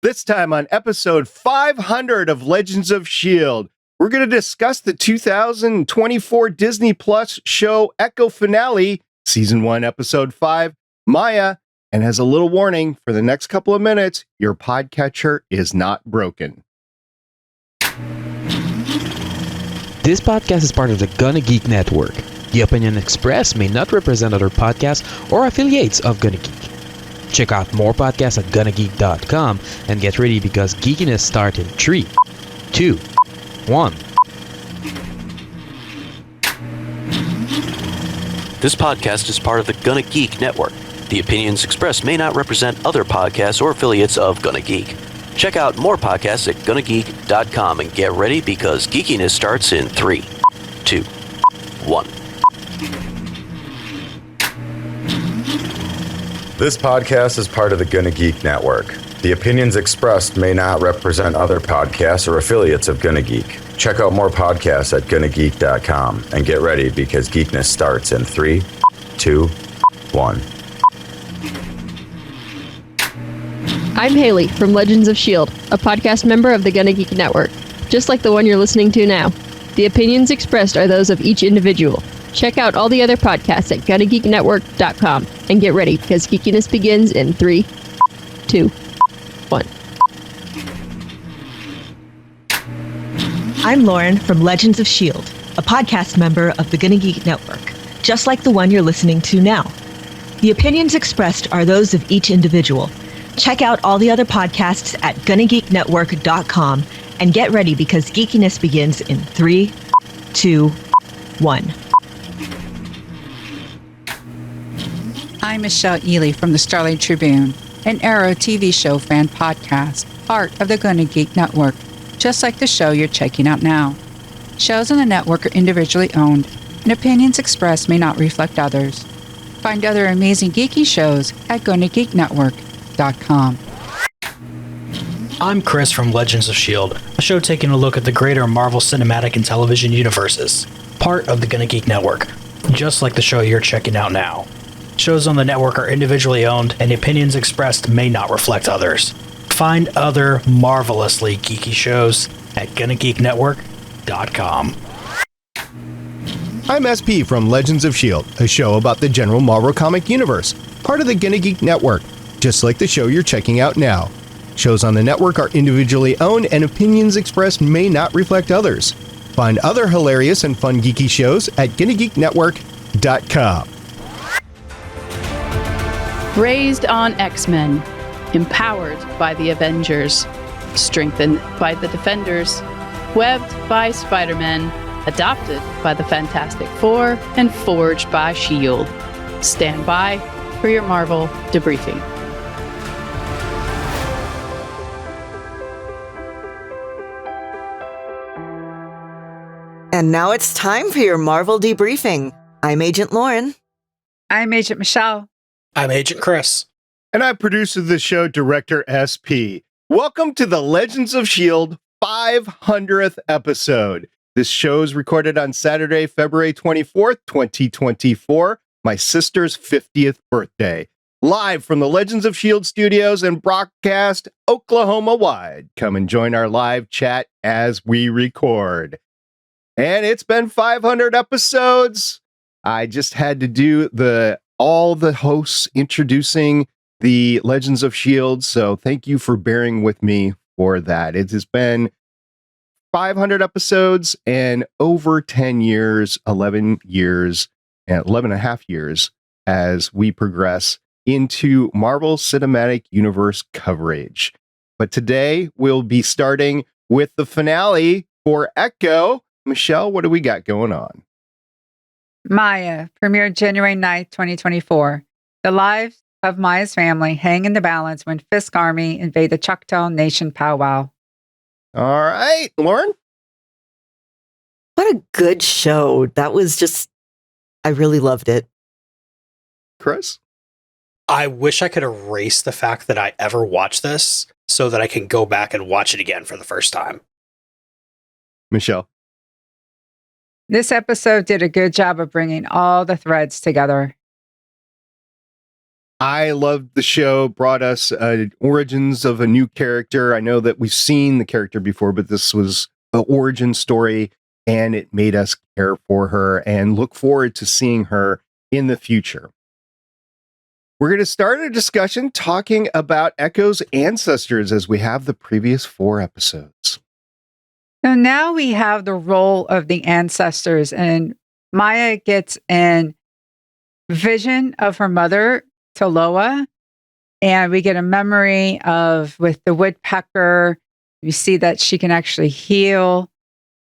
This time on episode 500 of Legends of S.H.I.E.L.D., we're going to discuss the 2024 Disney Plus show Echo finale, Season 1, Episode 5, Maya, and as a little warning, for the next couple of minutes, your podcatcher is not broken. This podcast is part of the Gonna Geek Network. The opinion expressed may not represent other podcasts or affiliates of Gonna Geek. Check out more podcasts at gonnageek.com and get ready because geekiness starts in 3, 2, 1. This podcast is part of the Gonna Geek Network. The opinions expressed may not represent other podcasts or affiliates of Gonna Geek. Check out more podcasts at gonnageek.com and get ready because geekiness starts in 3, 2, 1. This podcast is part of the Gonna Geek Network. The opinions expressed may not represent other podcasts or affiliates of Gonna Geek. Check out more podcasts at gonnageek.com and get ready because geekness starts in 3, 2, 1. I'm Haley from Legends of S.H.I.E.L.D., a podcast member of the Gonna Geek Network, just like the one you're listening to now. The opinions expressed are those of each individual. Check out all the other podcasts at gonnageeknetwork.com and get ready because geekiness begins in 3, 2, 1. I'm Lauren from Legends of S.H.I.E.L.D., a podcast member of the Gonna Geek Network, just like the one you're listening to now. The opinions expressed are those of each individual. Check out all the other podcasts at gonnageeknetwork.com and get ready because geekiness begins in 3, 2, 1. I'm Michelle Ely from the Starlight Tribune, an Arrow TV show fan podcast, part of the Gonna Geek Network, just like the show you're checking out now. Shows on the network are individually owned, and opinions expressed may not reflect others. Find other amazing geeky shows at gonnageeknetwork.com. I'm Chris from Legends of S.H.I.E.L.D., a show taking a look at the greater Marvel Cinematic and Television universes, part of the Gonna Geek Network, just like the show you're checking out now. Shows on the network are individually owned, and the opinions expressed may not reflect others. Find other marvelously geeky shows at gonnageeknetwork.com. I'm SP from Legends of S.H.I.E.L.D., a show about the general Marvel comic universe, part of the Gonna Geek Network, just like the show you're checking out now. Shows on the network are individually owned, and opinions expressed may not reflect others. Find other hilarious and fun geeky shows at gonnageeknetwork.com. Raised on X-Men, empowered by the Avengers, strengthened by the Defenders, webbed by Spider-Man, adopted by the Fantastic Four, and forged by S.H.I.E.L.D. Stand by for your Marvel debriefing. And now it's time for your Marvel debriefing. I'm Agent Lauren. I'm Agent Michelle. I'm Agent Chris. And I'm producer of the show, Director SP. Welcome to the Legends of S.H.I.E.L.D. 500th episode. This show is recorded on Saturday, February 24th, 2024, my sister's 50th birthday. Live from the Legends of S.H.I.E.L.D. studios and broadcast Oklahoma-wide. Come and join our live chat as we record. And it's been 500 episodes. I just had to do all the hosts introducing the Legends of S.H.I.E.L.D. So thank you for bearing with me for that. It has been 500 episodes and over 10 years, 11 years, and 11 and a half years as we progress into Marvel Cinematic Universe coverage. But today we'll be starting with the finale for Echo. Michelle, what do we got going on? Maya premiered January 9th, 2024. The lives of Maya's family hang in the balance when Fisk Army invade the Choctaw Nation powwow. All right, Lauren? What a good show. That was just, I really loved it. Chris? I wish I could erase the fact that I ever watched this so that I can go back and watch it again for the first time. Michelle? This episode did a good job of bringing all the threads together. I loved the show, brought us origins of a new character. I know that we've seen the character before, but this was an origin story, and it made us care for her and look forward to seeing her in the future. We're going to start a discussion talking about Echo's ancestors as we have the previous 4 episodes. So now we have the role of the ancestors, and Maya gets an vision of her mother, Toloa, and we get a memory of with the woodpecker. You see that she can actually heal,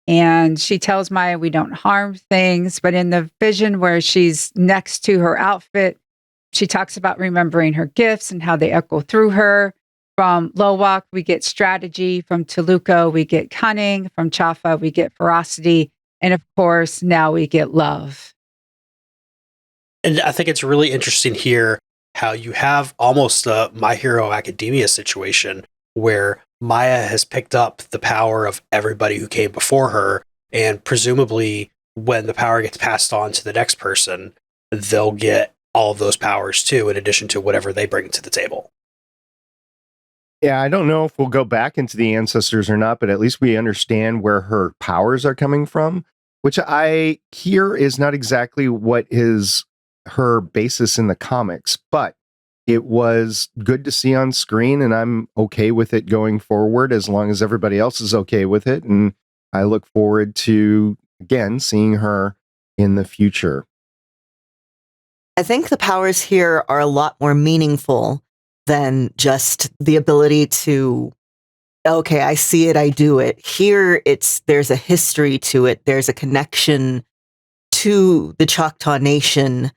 and she tells Maya we don't harm things. But in the vision where she's next to her outfit, she talks about remembering her gifts and how they echo through her. From Lowak, we get strategy. From Toluca, we get cunning. From Chafa, we get ferocity. And of course, now we get love. And I think it's really interesting here how you have almost a My Hero Academia situation where Maya has picked up the power of everybody who came before her, and presumably when the power gets passed on to the next person, they'll get all of those powers too, in addition to whatever they bring to the table. Yeah, I don't know if we'll go back into the ancestors or not, but at least we understand where her powers are coming from, which I hear is not exactly what is her basis in the comics, but it was good to see on screen, and I'm okay with it going forward as long as everybody else is okay with it. And I look forward to, again, seeing her in the future. I think the powers here are a lot more meaningful than just the ability to, okay, I see it, I do it. Here, there's a history to it. There's a connection to the Choctaw Nation.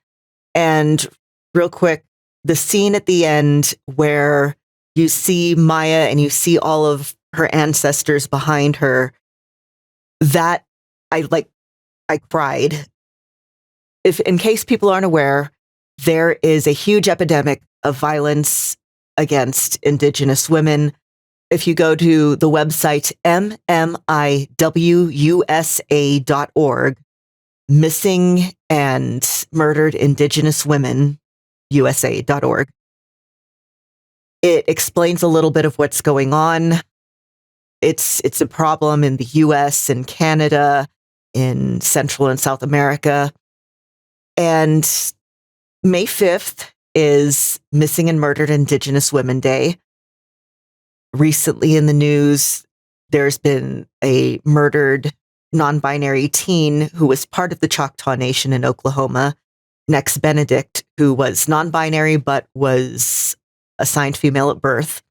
And real quick, the scene at the end where you see Maya and you see all of her ancestors behind her, that I cried. If, in case people aren't aware, there is a huge epidemic of violence against Indigenous women. If you go to the website mmiwusa.org, Missing and Murdered Indigenous Women, USA.org, it explains a little bit of what's going on. It's a problem in the US and Canada, in Central and South America. And May 5th is Missing and Murdered Indigenous Women Day. Recently in the news, there's been a murdered non-binary teen who was part of the Choctaw Nation in Oklahoma, Nex Benedict, who was non-binary but was assigned female at birth.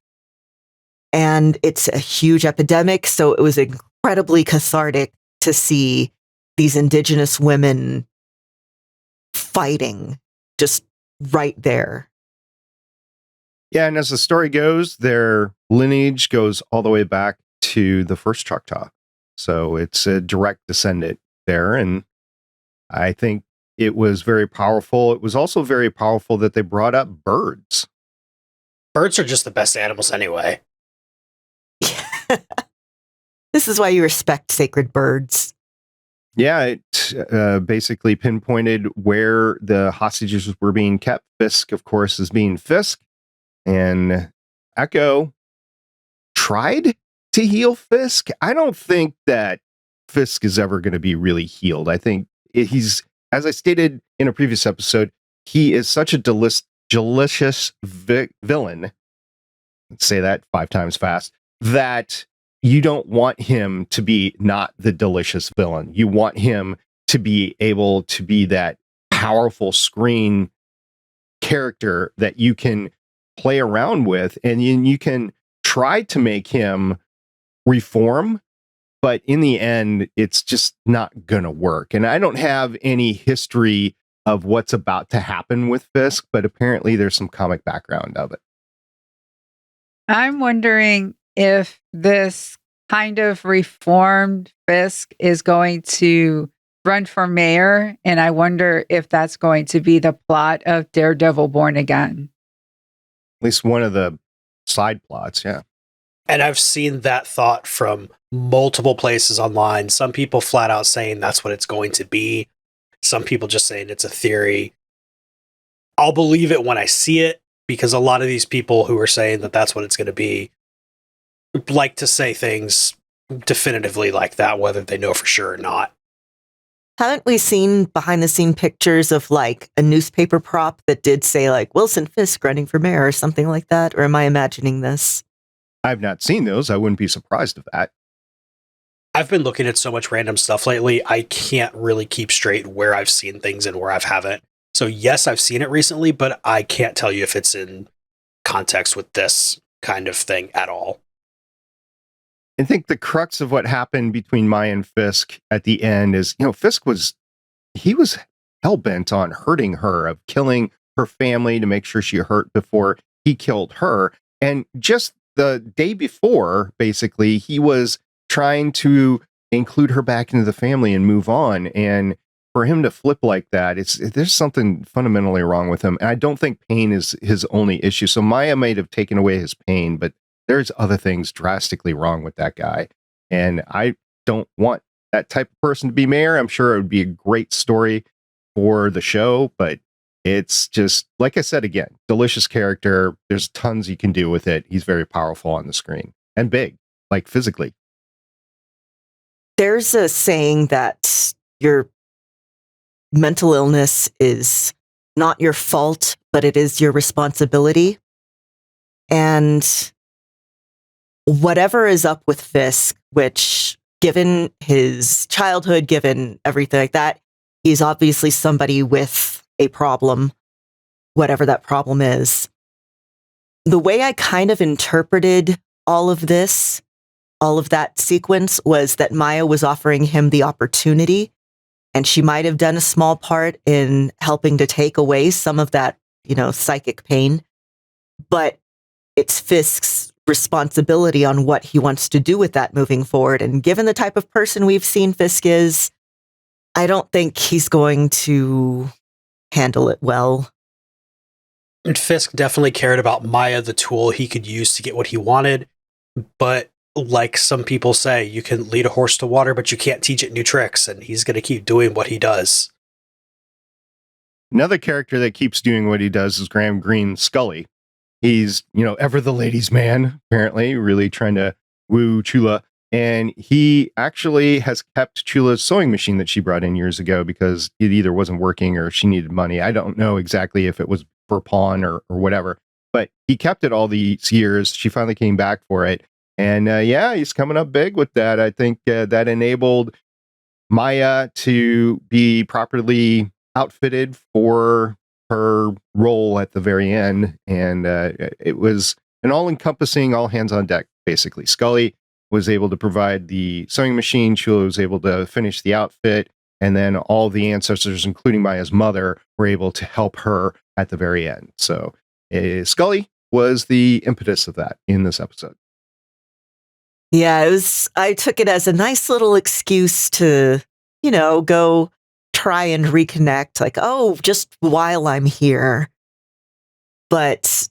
And it's a huge epidemic, so it was incredibly cathartic to see these Indigenous women fighting just right there. Yeah, and as the story goes, their lineage goes all the way back to the first Choctaw. So it's a direct descendant there, and I think it was very powerful. It was also very powerful that they brought up birds. Birds are just the best animals anyway. This is why you respect sacred birds. Yeah, it basically pinpointed where the hostages were being kept. Fisk, of course, is being Fisk. And Echo tried to heal Fisk. I don't think that Fisk is ever going to be really healed. I think he's, as I stated in a previous episode, he is such a delicious villain. Let's say that 5 times fast. That you don't want him to be not the delicious villain. You want him to be able to be that powerful screen character that you can play around with, and you can try to make him reform, but in the end, it's just not gonna work. And I don't have any history of what's about to happen with Fisk, but apparently there's some comic background of it. I'm wondering if this kind of reformed Fisk is going to run for mayor, and I wonder if that's going to be the plot of Daredevil Born Again. At least one of the side plots, yeah. And I've seen that thought from multiple places online. Some people flat out saying that's what it's going to be. Some people just saying it's a theory. I'll believe it when I see it, because a lot of these people who are saying that that's what it's going to be like to say things definitively like that, whether they know for sure or not. Haven't we seen behind the scene pictures of like a newspaper prop that did say like Wilson Fisk running for mayor or something like that? Or am I imagining this? I've not seen those. I wouldn't be surprised of that. I've been looking at so much random stuff lately, I can't really keep straight where I've seen things and where I haven't. So yes, I've seen it recently, but I can't tell you if it's in context with this kind of thing at all. I think the crux of what happened between Maya and Fisk at the end is, Fisk was hell-bent on hurting her, of killing her family to make sure she hurt before he killed her. And just the day before, basically, he was trying to include her back into the family and move on. And for him to flip like that, there's something fundamentally wrong with him. And I don't think pain is his only issue. So Maya might have taken away his pain, but there's other things drastically wrong with that guy. And I don't want that type of person to be mayor. I'm sure it would be a great story for the show, but it's just, like I said again, delicious character. There's tons you can do with it. He's very powerful on the screen and big, like physically. There's a saying that your mental illness is not your fault, but it is your responsibility. And whatever is up with Fisk, which, given his childhood, given everything like that, he's obviously somebody with a problem, whatever that problem is. The way I kind of interpreted all of this, all of that sequence, was that Maya was offering him the opportunity, and she might have done a small part in helping to take away some of that, psychic pain. But it's Fisk's responsibility on what he wants to do with that moving forward. And given the type of person we've seen Fisk is, I don't think he's going to handle it well. And Fisk definitely cared about Maya, the tool he could use to get what he wanted. But like some people say, you can lead a horse to water, but you can't teach it new tricks. And he's going to keep doing what he does. Another character that keeps doing what he does is Graham Greene's Scully. He's, ever the ladies' man, apparently, really trying to woo Chula. And he actually has kept Chula's sewing machine that she brought in years ago because it either wasn't working or she needed money. I don't know exactly if it was for pawn or whatever, but he kept it all these years. She finally came back for it. And he's coming up big with that. I think that enabled Maya to be properly outfitted for her role at the very end. And it was an all-encompassing, all hands on deck, basically. Scully was able to provide the sewing machine. Chula was able to finish the outfit. And then all the ancestors, including Maya's mother, were able to help her at the very end. So Scully was the impetus of that in this episode. Yeah, I took it as a nice little excuse to, go try and reconnect, like, just while I'm here. But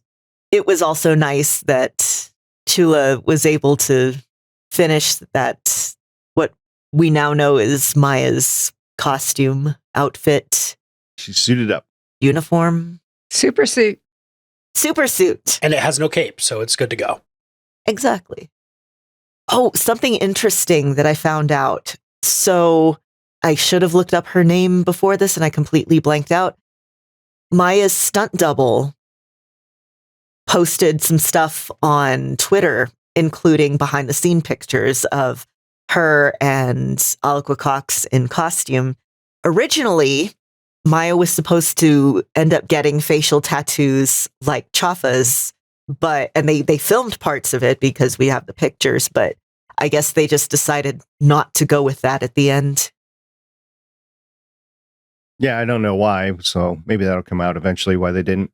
it was also nice that Chula was able to finish that, what we now know is Maya's costume, outfit. She's suited up. Uniform. Super suit. And it has no cape, so it's good to go. Exactly. Oh, something interesting that I found out. So I should have looked up her name before this and I completely blanked out. Maya's stunt double posted some stuff on Twitter, including behind the scene pictures of her and Aliqua Cox in costume. Originally, Maya was supposed to end up getting facial tattoos like Chafa's, and they filmed parts of it because we have the pictures, but I guess they just decided not to go with that at the end. Yeah, I don't know why. So maybe that'll come out eventually why they didn't.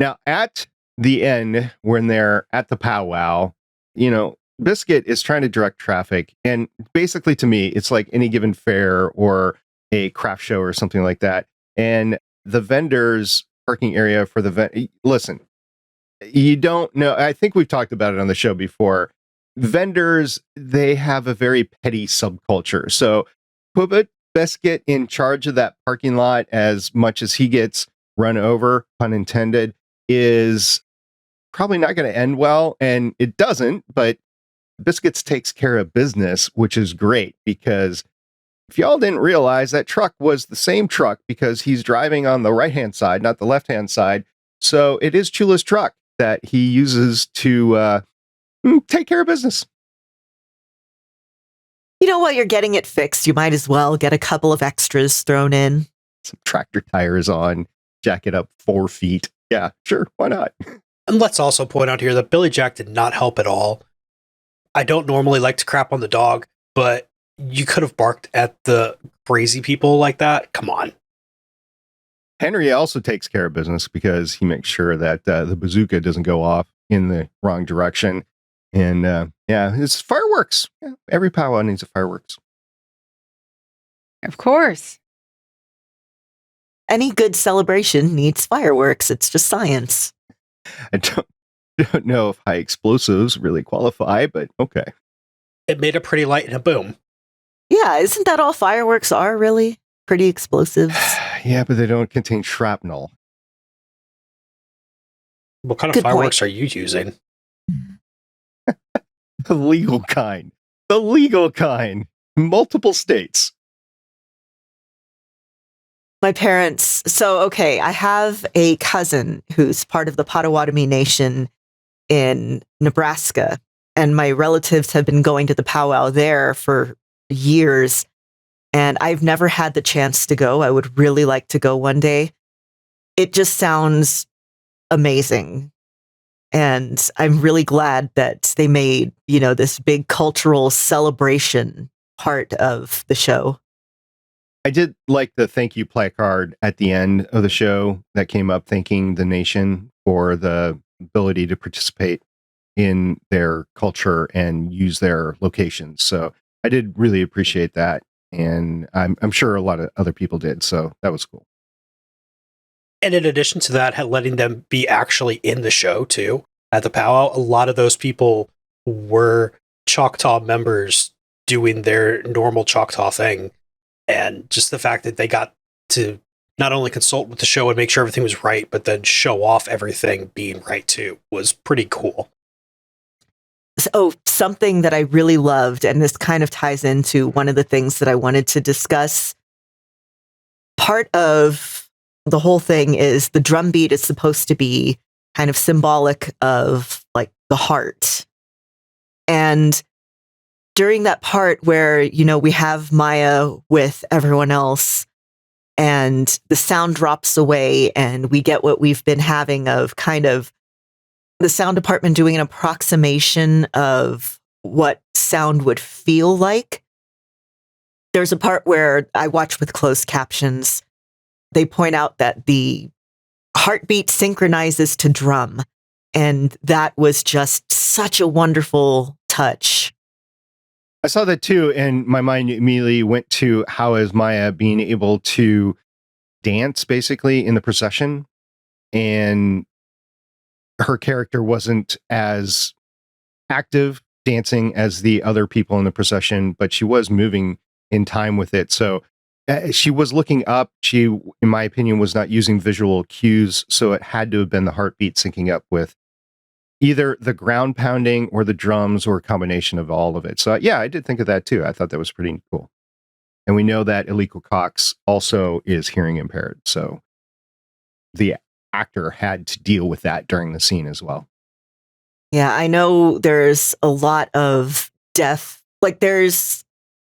Now, at the end, when they're at the powwow, Biscuit is trying to direct traffic. And basically, to me, it's like any given fair or a craft show or something like that. And the vendors' parking area for the listen, you don't know. I think we've talked about it on the show before. Vendors, they have a very petty subculture. So put Biscuit in charge of that parking lot as much as he gets run over, pun intended, is probably not going to end well. And it doesn't, but Biscuits takes care of business, which is great because if y'all didn't realize, that truck was the same truck because he's driving on the right-hand side, not the left-hand side. So it is Chula's truck that he uses to take care of business. You know, while you're getting it fixed, you might as well get a couple of extras thrown in. Some tractor tires on, jack it up 4 feet. Yeah, sure, why not? And let's also point out here that Billy Jack did not help at all. I don't normally like to crap on the dog, but you could have barked at the crazy people like that. Come on. Henry also takes care of business because he makes sure that the bazooka doesn't go off in the wrong direction. And yeah, it's fireworks. Yeah, every powwow needs a fireworks. Of course. Any good celebration needs fireworks. It's just science. I don't know if high explosives really qualify, but okay. It made a pretty light and a boom. Yeah, isn't that all fireworks are, really? Pretty explosives. Yeah, but they don't contain shrapnel. What kind of Good fireworks point. are you using? The legal kind. The legal kind. Multiple states. My parents. So, okay, I have a cousin who's part of the Potawatomi Nation in Nebraska, and my relatives have been going to the powwow there for years, and I've never had the chance to go. I would really like to go one day. It just sounds amazing. And I'm really glad that they made, you know, this big cultural celebration part of the show. I did like the thank you placard at the end of the show that came up, thanking the nation for the ability to participate in their culture and use their locations. So I did really appreciate that. And I'm sure a lot of other people did. So that was cool. And in addition to that, letting them be actually in the show too at the powwow, a lot of those people were Choctaw members doing their normal Choctaw thing. And just the fact that they got to not only consult with the show and make sure everything was right, but then show off everything being right too was pretty cool. So something that I really loved, and this kind of ties into one of the things that I wanted to discuss. Part of the whole thing is the drum beat is supposed to be kind of symbolic of like the heart. And during that part where, you know, we have Maya with everyone else and the sound drops away and we get what we've been having of kind of the sound department doing an approximation of what sound would feel like. There's a part where I watch with closed captions. They point out that the heartbeat synchronizes to drum. And that was just such a wonderful touch. I saw that too, and my mind immediately went to how is Maya being able to dance basically in the procession, and her character wasn't as active dancing as the other people in the procession, but she was moving in time with it. So she was looking up. She, in my opinion, was not using visual cues, so it had to have been the heartbeat syncing up with either the ground pounding or the drums or a combination of all of it. So yeah, I did think of that too. I thought that was pretty cool. And we know that Eliko Cox also is hearing impaired. So the actor had to deal with that during the scene as well. Yeah, I know there's a lot of death. Like there's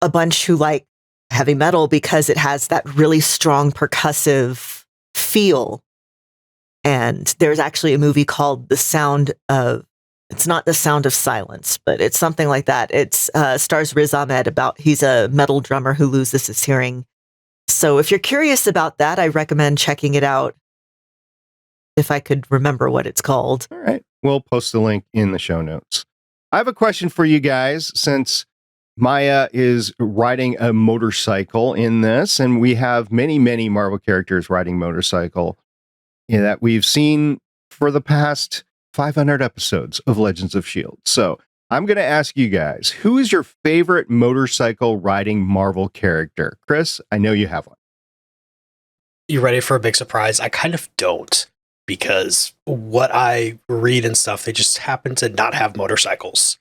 a bunch who like heavy metal because it has that really strong percussive feel. And there's actually a movie called it's not The Sound of Silence, but it's something like that. It's stars Riz Ahmed he's a metal drummer who loses his hearing. So if you're curious about that, I recommend checking it out. If I could remember what it's called. All right. We'll post the link in the show notes. I have a question for you guys, since Maya is riding a motorcycle in this, and we have many, many Marvel characters riding motorcycle that we've seen for the past 500 episodes of Legends of S.H.I.E.L.D. So I'm going to ask you guys, who is your favorite motorcycle riding Marvel character? Chris, I know you have one. You ready for a big surprise? I kind of don't, because what I read and stuff, they just happen to not have motorcycles.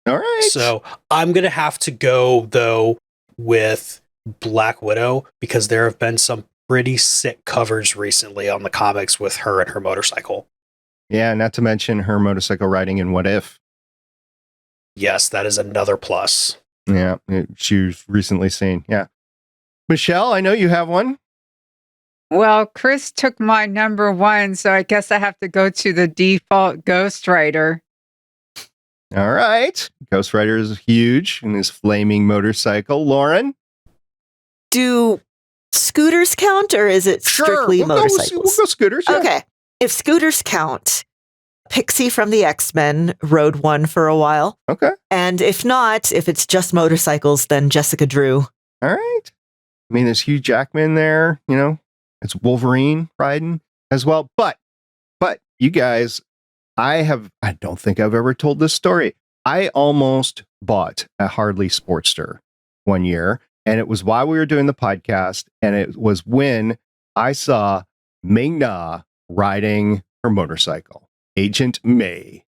All right. So I'm going to have to go, though, with Black Widow, because there have been some pretty sick covers recently on the comics with her and her motorcycle. Yeah, not to mention her motorcycle riding in What If. Yes, that is another plus. Yeah, she was recently seen. Yeah. Michelle, I know you have one. Well, Chris took my number one, so I guess I have to go to the default Ghost Rider. All right. Ghost Rider is huge in his flaming motorcycle. Lauren? Do scooters count, or is it strictly motorcycles? We'll go scooters. Yeah. Okay. If scooters count, Pixie from the X-Men rode one for a while. Okay. And if not, if it's just motorcycles, then Jessica Drew. All right. I mean, there's Hugh Jackman there, you know, it's Wolverine riding as well. But you guys, I don't think I've ever told this story. I almost bought a Harley Sportster one year, and it was while we were doing the podcast, and it was when I saw Ming-Na riding her motorcycle, Agent May.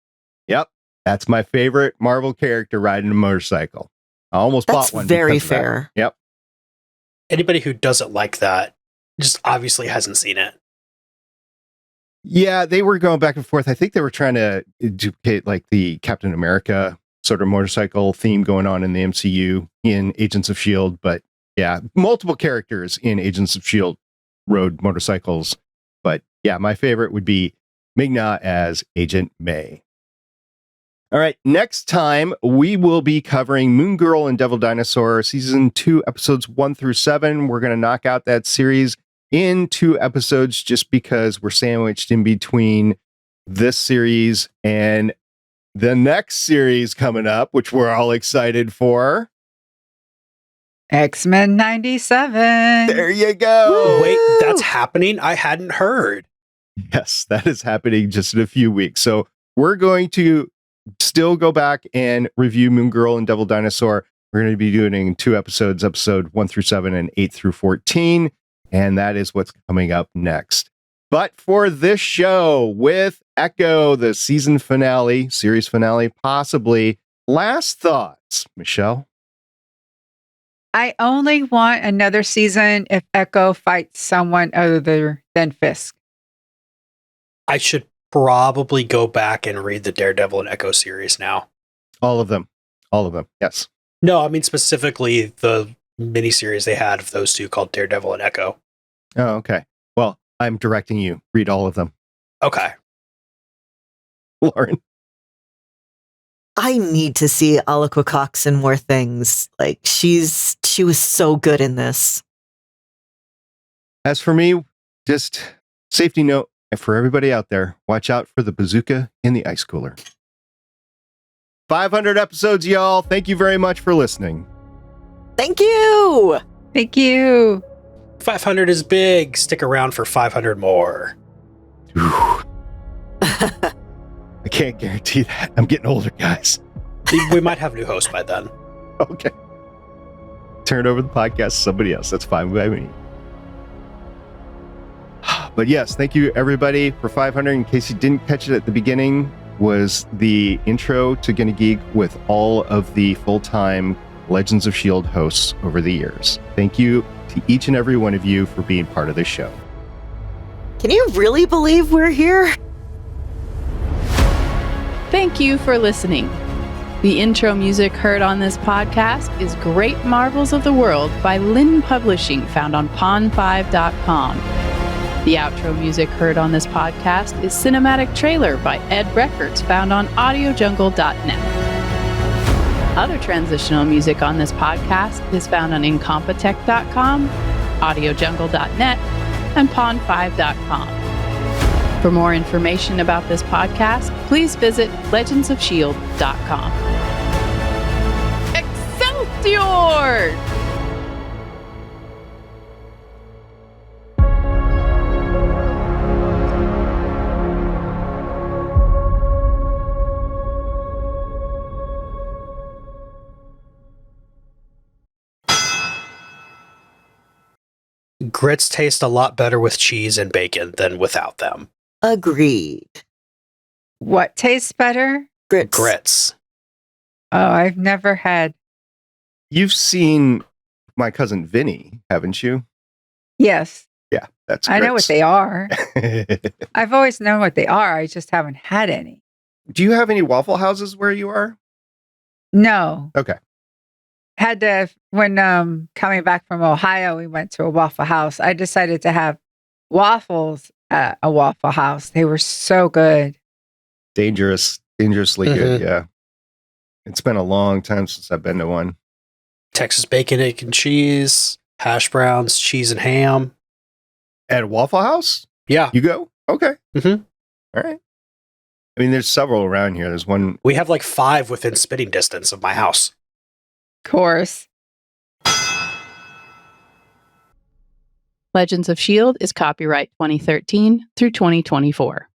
Yep, that's my favorite Marvel character riding a motorcycle. I almost bought one. That's very fair. Yep. Anybody who doesn't like that just obviously hasn't seen it. Yeah, they were going back and forth. I think they were trying to duplicate like the Captain America sort of motorcycle theme going on in the MCU in Agents of S.H.I.E.L.D. But yeah, multiple characters in Agents of S.H.I.E.L.D. rode motorcycles. But yeah, my favorite would be Ming-Na as Agent May. All right, next time we will be covering Moon Girl and Devil Dinosaur season 2, episodes 1 through 7. We're going to knock out that series in 2 episodes just because we're sandwiched in between this series and the next series coming up, which we're all excited for. X-Men 97. There you go. Wait, that's happening? I hadn't heard. Yes, that is happening just in a few weeks. So we're going to still go back and review Moon Girl and Devil Dinosaur. We're going to be doing it in 2 episodes, episode 1 through 7 and 8 through 14. And that is what's coming up next. But for this show with Echo, the season finale, series finale, possibly, last thoughts, Michelle? I only want another season if Echo fights someone other than Fisk. I should probably go back and read the Daredevil and Echo series now. All of them. Yes. No, I mean specifically the miniseries they had of those two called Daredevil and Echo. Oh, okay. Well, I'm directing you. Read all of them. Okay. Lauren? I need to see Alaqua Cox in more things. Like, she was so good in this. As for me, just safety note for everybody out there, watch out for the bazooka in the ice cooler. 500 episodes, y'all. Thank you very much for listening. Thank you. Thank you. 500 is big. Stick around for 500 more. I can't guarantee that. I'm getting older, guys. We might have a new host by then. Okay. Turn over the podcast to somebody else. That's fine by me. But yes, thank you everybody for 500. In case you didn't catch it at the beginning, was the intro to Gonna Geek with all of the full-time Legends of S.H.I.E.L.D. hosts over the years. Thank you to each and every one of you for being part of this show. Can you really believe we're here? Thank you for listening. The intro music heard on this podcast is Great Marvels of the World by Lynn Publishing, found on pon5.com. The outro music heard on this podcast is Cinematic Trailer by Ed Records, found on audioJungle.net. Other transitional music on this podcast is found on incompetech.com, audioJungle.net, and pon5.com. For more information about this podcast, please visit legendsofshield.com. Excelsior! grits taste a lot better with cheese and bacon than without them. Agreed. What tastes better? Grits. Oh, I've never had. You've seen my cousin Vinny, haven't you? Yes. Yeah, that's I know what grits. they are. I've always known what they are. I just haven't had any. Do you have any Waffle Houses where you are? No. Okay. Had to, when coming back from Ohio, we went to a Waffle House. I decided to have waffles at a Waffle House. They were so good. Dangerously good, yeah. It's been a long time since I've been to one. Texas bacon, egg, and cheese, hash browns, cheese and ham. At Waffle House? Yeah. You go? Okay. Mm-hmm. All right. I mean, there's several around here. There's one. We have like 5 within spitting distance of my house. Of course. Legends of S.H.I.E.L.D. is copyright 2013 through 2024.